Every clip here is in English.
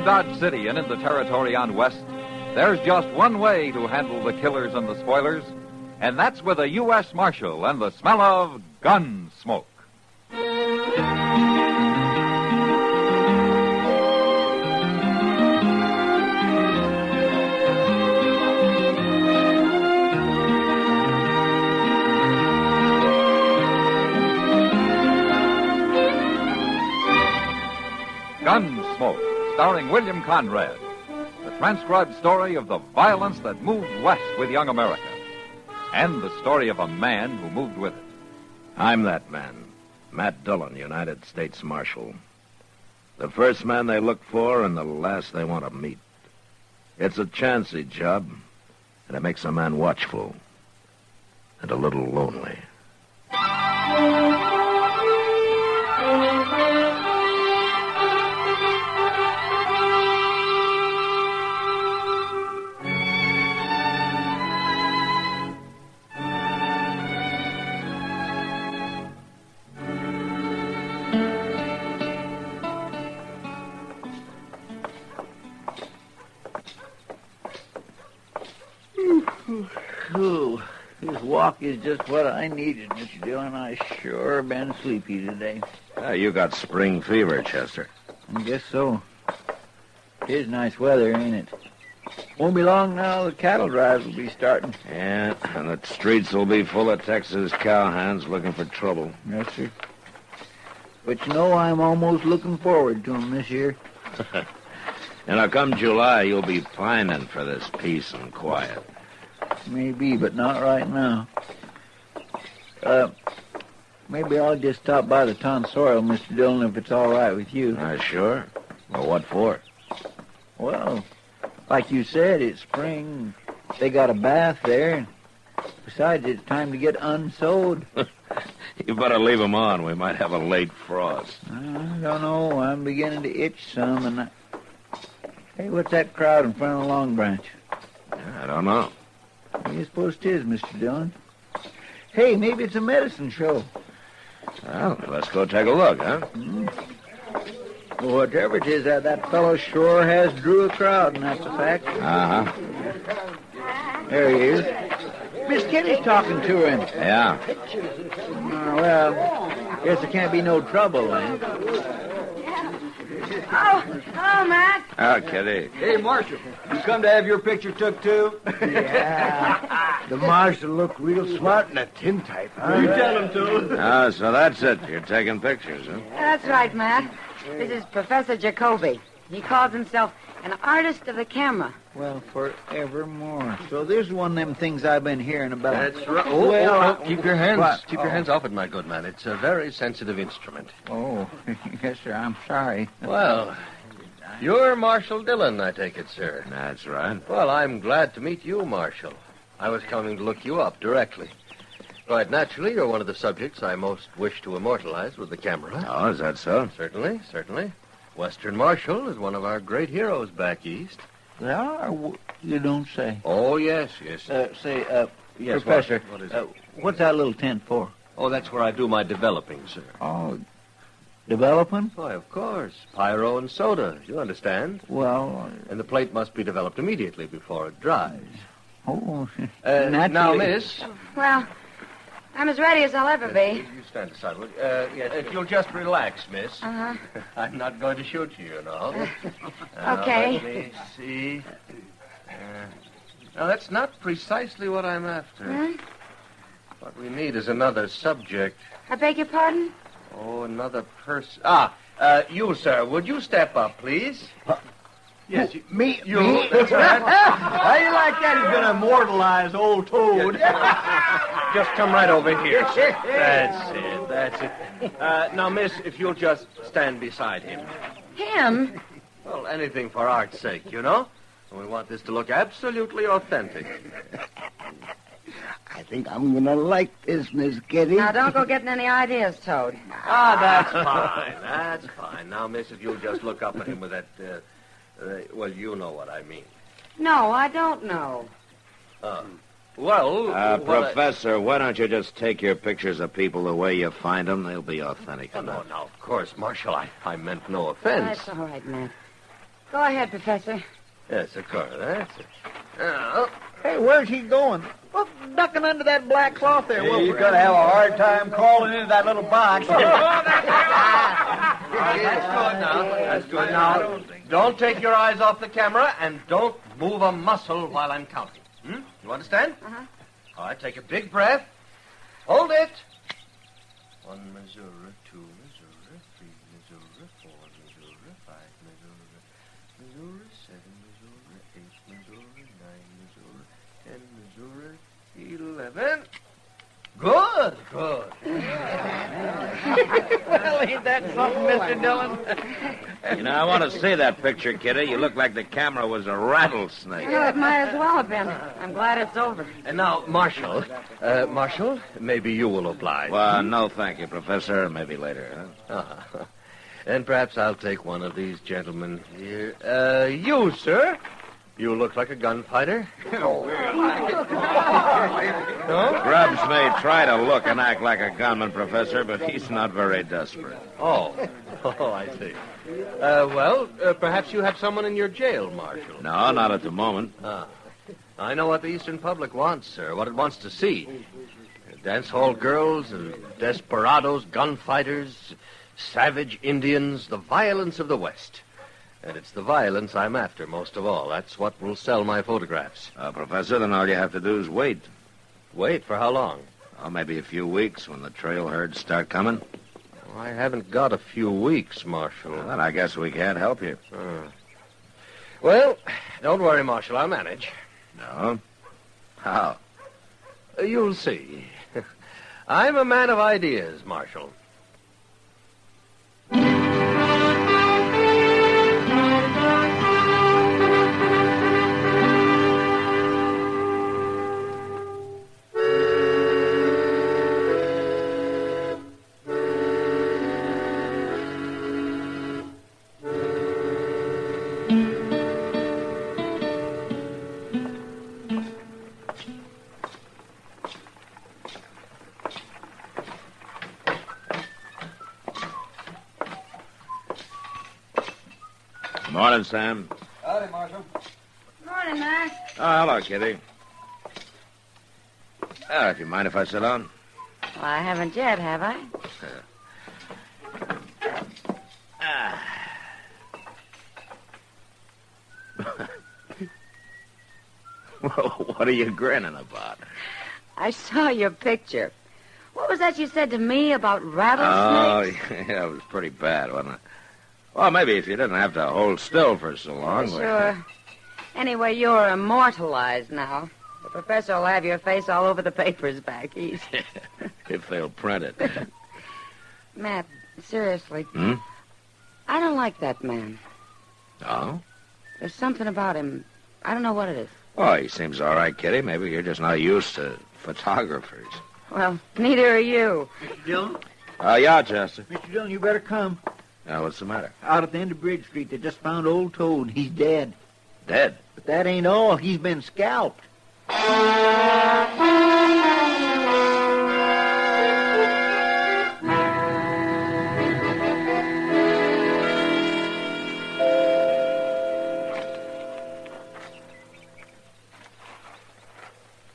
Dodge City and in the territory on West, there's just one way to handle the killers and the spoilers, and that's with a U.S. Marshal and the smell of Gunsmoke. Gunsmoke, starring William Conrad. The transcribed story of the violence that moved west with young America. And the story of a man who moved with it. I'm that man, Matt Dillon, United States Marshal. The first man they look for and the last they want to meet. It's a chancy job, and it makes a man watchful and a little lonely. This walk is just what I needed, Mr. Dillon. I sure been sleepy today. You got spring fever, Chester. I guess so. It is nice weather, ain't it? Won't be long now, the cattle drives will be starting. Yeah, and the streets will be full of Texas cowhands looking for trouble. Yes, sir. But you know, I'm almost looking forward to them this year. Come July, you'll be pining for this peace and quiet. Maybe, but not right now. Maybe I'll just stop by the tonsorial, Mr. Dillon, if it's all right with you. Sure. Well, what for? Well, like you said, it's spring. They got a bath there. Besides, it's time to get unsewed. You better leave them on. We might have a late frost. I don't know. I'm beginning to itch some, and Hey, what's that crowd in front of the Long Branch? I don't know. What do you suppose it is, Mr. Dillon? Hey, maybe it's a medicine show. Well, let's go take a look, huh? Well, whatever it is, that fellow sure has drew a crowd, and that's a fact. Uh-huh. There he is. Miss Kitty's talking to him. Yeah. Well, guess there can't be no trouble, then. Oh, hello, Matt. Oh, Kitty. Hey, Marshal, you come to have your picture took, too? Yeah. The Marshal looked real smart in that tintype, huh? You tell him to. Oh, so that's it. You're taking pictures, huh? That's right, Matt. This is Professor Jacobi. He calls himself an artist of the camera. Well, forevermore. So this is one of them things I've been hearing about. That's right. Keep your hands What? off it, my good man. It's a very sensitive instrument. Oh, yes, sir. I'm sorry. Well, you're Marshal Dillon, I take it, sir. That's right. Well, I'm glad to meet you, Marshal. I was coming to look you up directly. Quite naturally, you're one of the subjects I most wish to immortalize with the camera. Oh, is that so? Certainly, certainly. Western Marshal is one of our great heroes back east. They are? You don't say. Oh, yes. Yes, Professor, Professor, what is it? what's that little tent for? Oh, that's where I do my developing, sir. Oh, developing? Why, of course. Pyro and soda, you understand. Well, And the plate must be developed immediately before it dries. oh, Now, naturally. miss. Well, I'm as ready as I'll ever be. You stand aside. If you'll just relax, miss. Uh-huh. I'm not going to shoot you, you know. Okay. Let me see. Now, that's not precisely what I'm after. Huh? What we need is another subject. I beg your pardon? Oh, another person. You, sir, would you step up, please? Yes, Me? That's right. How you like that? He's going to immortalize old Toad. Just come right over here. That's it. Now, miss, if you'll just stand beside him. Him? Well, anything for art's sake, you know? We want this to look absolutely authentic. I think I'm going to like this, Miss Kitty. Now, don't go getting any ideas, Toad. That's fine. That's fine. Now, miss, if you'll just look up at him with that, well, you know what I mean. No, I don't know. Professor, why don't you just take your pictures of people the way you find them? They'll be authentic No, enough. of course, Marshal, I meant no offense. That's all right, Matt. Go ahead, Professor. Yes, of course. That's it. Now, Hey, where's he going? Well, ducking under that black cloth there. Well, you're going to have a hard time crawling into that little box. That's good now. That's good now. Don't take your eyes off the camera and don't move a muscle while I'm counting. You understand? Uh-huh. All right, take a big breath. Hold it. 1 Missouri, 2 Missouri, 3 Missouri, 4 Missouri, 5 Missouri, Missouri, 7 Missouri, 8 Missouri, 9 Missouri, 10 Missouri, 11. Good, good. Well, ain't that something, Mr. Dillon? You know, I want to see that picture, Kitty. You look like the camera was a rattlesnake. Well, it might as well have been. I'm glad it's over. And now, Marshal. Marshal, maybe you will oblige. Well, no, thank you, Professor. Maybe later, huh? And perhaps I'll take one of these gentlemen here. You, sir. You look like a gunfighter. No? Grubbs may try to look and act like a gunman, Professor, but he's not very desperate. Oh, I see. Perhaps you have someone in your jail, Marshal. No, not at the moment. I know what the Eastern public wants, sir, what it wants to see. Dance hall girls, desperados, gunfighters, savage Indians, the violence of the West. And it's the violence I'm after most of all. That's what will sell my photographs. Professor, then all you have to do is wait. Wait for how long? Oh, maybe a few weeks when the trail herds start coming. I haven't got a few weeks, Marshal. Well, then I guess we can't help you. Well, don't worry, Marshal. I'll manage. No? How? You'll see. I'm a man of ideas, Marshal. Morning, Sam. Howdy, Marshal. Morning, Mac. Oh, hello, Kitty. If you mind if I sit down? Well, I haven't yet, have I? Well, what are you grinning about? I saw your picture. What was that you said to me about rattlesnakes? Oh, yeah, it was pretty bad, wasn't it? Well, maybe if you didn't have to hold still for so long. Sure. Anyway, you're immortalized now. The professor will have your face all over the papers back east. If they'll print it. Matt, seriously. Hmm? I don't like that man. Oh? There's something about him. I don't know what it is. Oh, he seems all right, Kitty. Maybe you're just not used to photographers. Well, neither are you. Mr. Dillon? Yeah, Chester. Mr. Dillon, you better come. What's the matter? Out at the end of Bridge Street, they just found old Toad. He's dead. Dead? But that ain't all. He's been scalped.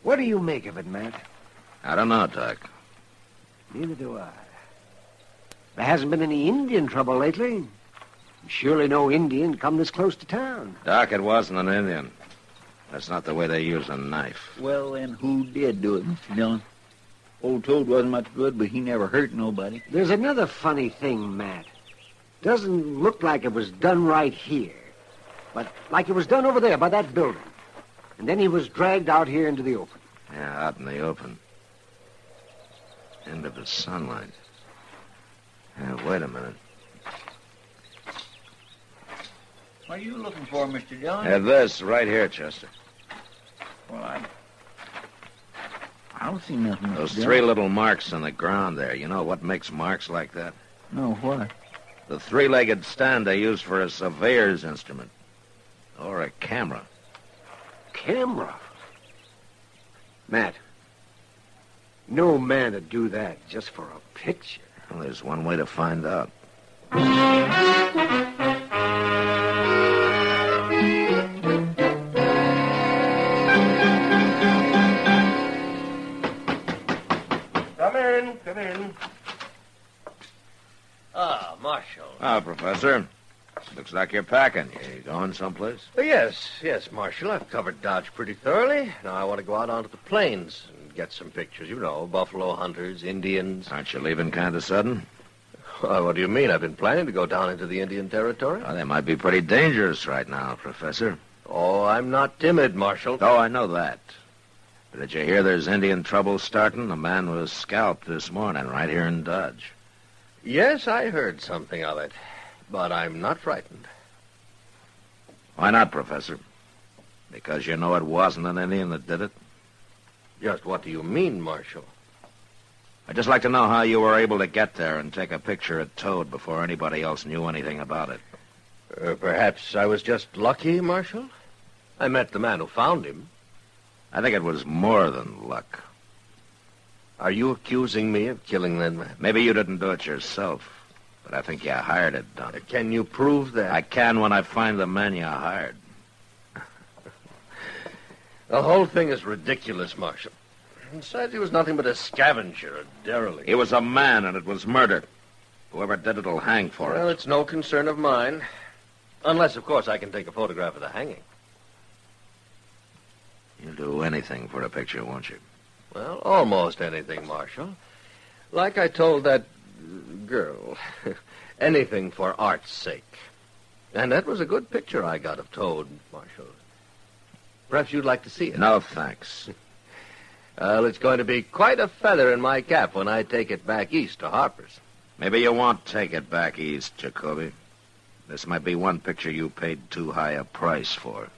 What do you make of it, Matt? I don't know, Doc. Neither do I. There hasn't been any Indian trouble lately. Surely no Indian come this close to town. Doc, it wasn't an Indian. That's not the way they use a knife. Well, then who did do it, Mr. Dillon? Old Toad wasn't much good, but he never hurt nobody. There's another funny thing, Matt. Doesn't look like it was done right here, but like it was done over there by that building. And then he was dragged out here into the open. Yeah, out in the open. Into the sunlight. Wait a minute. What are you looking for, Mr. Dillon? This, right here, Chester. Well, I don't see nothing, Mr. Those Dillon. three little marks on the ground there. You know what makes marks like that? No, what? The three-legged stand they use for a surveyor's instrument. Or a camera. Camera? Matt, no man would do that just for a picture. Well, there's one way to find out. in, come in. Ah, Marshal. Ah, Professor. Looks like you're packing. You going someplace? Yes, Marshal. I've covered Dodge pretty thoroughly. Now I want to go out onto the plains and get some pictures. You know, buffalo hunters, Indians. Aren't you leaving kind of sudden? What do you mean? I've been planning to go down into the Indian territory. Well, they might be pretty dangerous right now, Professor. Oh, I'm not timid, Marshal. Oh, I know that. But did you hear there's Indian trouble starting? A man was scalped this morning right here in Dodge. Yes, I heard something of it. But I'm not frightened. Why not, Professor? Because you know it wasn't an Indian that did it? Just what do you mean, Marshal? I'd just like to know how you were able to get there and take a picture of Toad before anybody else knew anything about it. Perhaps I was just lucky, Marshal. I met the man who found him. I think it was more than luck. Are you accusing me of killing that man? Maybe you didn't do it yourself, but I think you hired it done. Can you prove that? I can when I find the men you hired. The whole thing is ridiculous, Marshal. Besides, he was nothing but a scavenger, a derelict. He was a man, and it was murder. Whoever did it will hang for Well, it. it's no concern of mine. Unless, of course, I can take a photograph of the hanging. You'll do anything for a picture, won't you? Well, almost anything, Marshal. Like I told that girl. Anything for art's sake. And that was a good picture I got of Toad, Marshal. Perhaps you'd like to see it. No, thanks. Well, it's going to be quite a feather in my cap when I take it back east to Harper's. Maybe you won't take it back east, Jacobi. This might be one picture you paid too high a price for.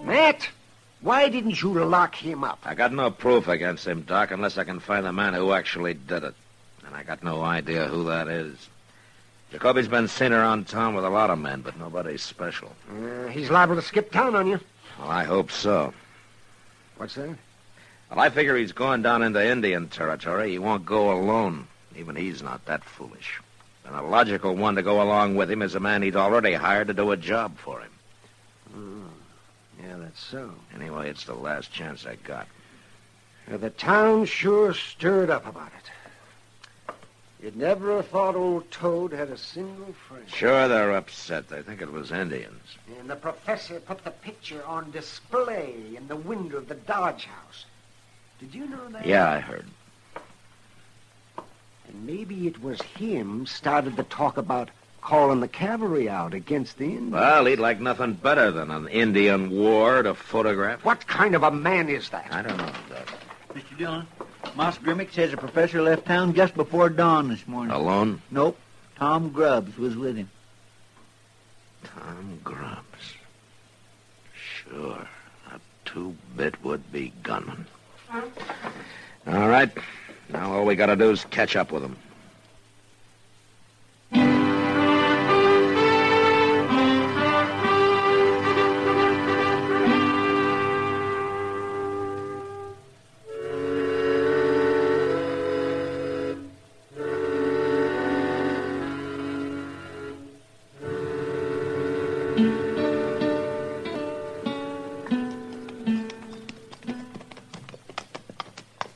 Matt, why didn't you lock him up? I got no proof against him, Doc, unless I can find the man who actually did it. And I got no idea who that is. Jacobi's been seen around town with a lot of men, but nobody's special. He's liable to skip town on you. Well, I hope so. What's that? Well, I figure he's going down into Indian territory. He won't go alone. Even he's not that foolish. And a logical one to go along with him is a man he'd already hired to do a job for him. Yeah, that's so. Anyway, it's the last chance I got. The town sure stirred up about it. You'd never have thought old Toad had a single friend. Sure, they're upset. They think it was Indians. And the professor put the picture on display in the window of the Dodge house. Did you know that? Yeah, I heard. And maybe it was him started the talk about calling the cavalry out against the Indians. Well, he'd like nothing better than an Indian war to photograph. What kind of a man is that? I don't know, Doc. Mr. Dillon, Moss Grimmick says the professor left town just before dawn this morning. Alone? Nope. Tom Grubbs was with him. Tom Grubbs. Sure. A two-bit would-be gunman. All right. Now all we got to do is catch up with him.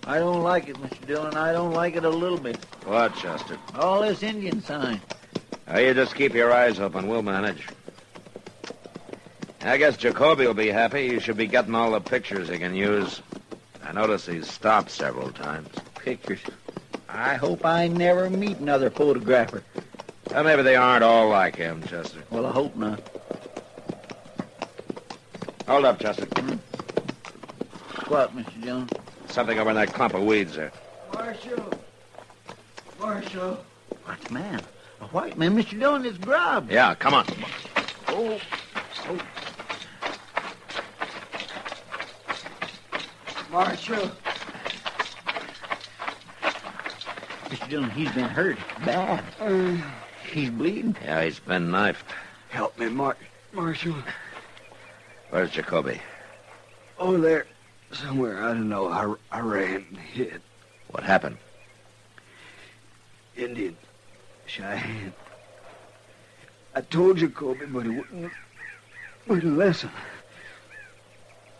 I don't like it, Mr. Dillon. I don't like it a little bit. What, Chester? All this Indian sign. You just keep your eyes open. We'll manage. I guess Jacobi will be happy. He should be getting all the pictures he can use. I notice he's stopped several times. Pictures. I hope I never meet another photographer. Well, maybe they aren't all like him, Chester. Well, I hope not. Hold up, Chester. What, Mr. Dillon? Something over in that clump of weeds there. Marshal. Marshal. What man? A white man, Mr. Dillon, is Grubbs. Yeah, come on. Oh. Marshal. Mr. Dillon, he's been hurt. Bad. He's bleeding. Yeah, he's been knifed. Help me, Marshal. Where's Jacobi? Oh, there. Somewhere, I don't know. I ran and hid. What happened? Indian. Cheyenne. I told Jacobi, but he wouldn't listen.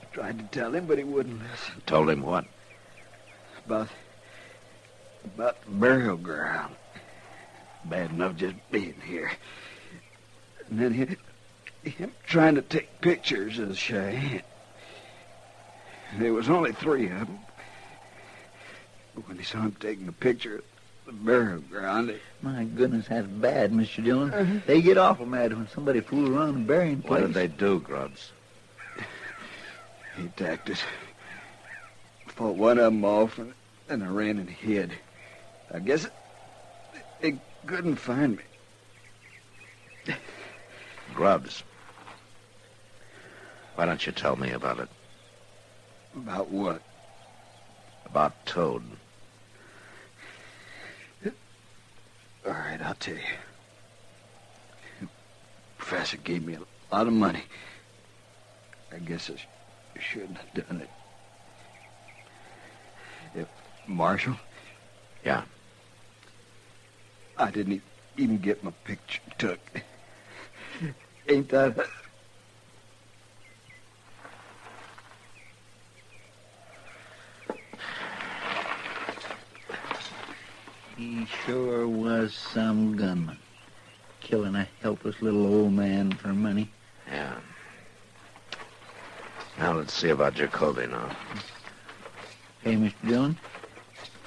I tried to tell him, but he wouldn't listen. Told him what? About the burial ground. Bad enough just being here. And then him trying to take pictures of Cheyenne. There was only 3 of them. But when he saw him taking a picture of the burial ground... My goodness, that's bad, Mr. Dillon. They get awful mad when somebody fools around the burying place. What did they do, Grubbs? He attacked us. Fought one of them off, and I ran and hid. I guess they couldn't find me. Grubbs. Why don't you tell me about it? About what? About Toad. All right, I'll tell you. The professor gave me a lot of money. I guess I shouldn't have done it. Marshal? Yeah. I didn't even get my picture took. Ain't that... He sure was some gunman. Killing a helpless little old man for money. Yeah. Now let's see about Jacobi now. Hey, Mr. Dillon,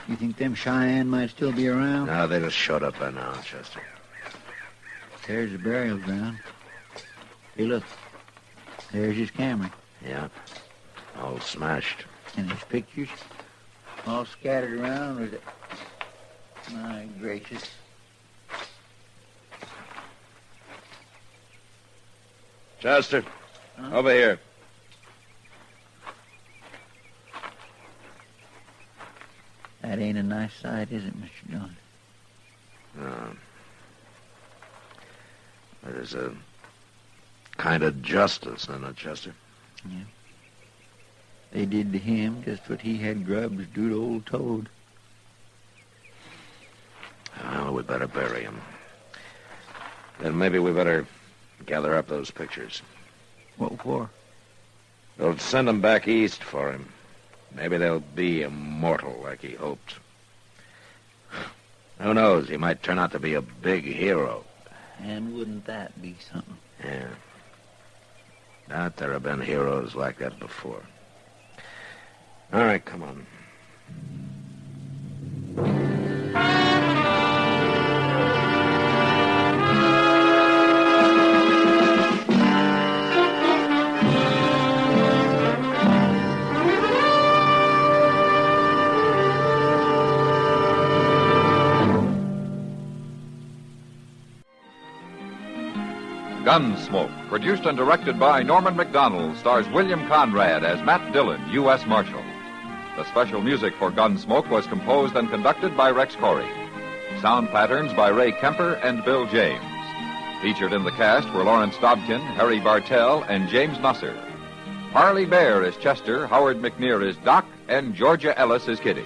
you think them Cheyenne might still be around? No, they just showed up by now, Chester. There's the burial ground. Hey, look. There's his camera. Yeah. All smashed. And his pictures all scattered around with it. My gracious. Chester, over here. That ain't a nice sight, is it, Mr. Dillon? No. There's a kind of justice in it, Chester. Yeah. They did to him just what he had Grubbs do to old Toad. Well, we better bury him. Then maybe we better gather up those pictures. What for? They'll send them back east for him. Maybe they'll be immortal like he hoped. Who knows? He might turn out to be a big hero. And wouldn't that be something? Yeah. Not there have been heroes like that before. All right, come on. Gunsmoke, produced and directed by Norman McDonald, stars William Conrad as Matt Dillon, U.S. Marshal. The special music for Gunsmoke was composed and conducted by Rex Corey. Sound patterns by Ray Kemper and Bill James. Featured in the cast were Lawrence Dobkin, Harry Bartell, and James Nusser. Harley Bear is Chester, Howard McNear is Doc, and Georgia Ellis is Kitty.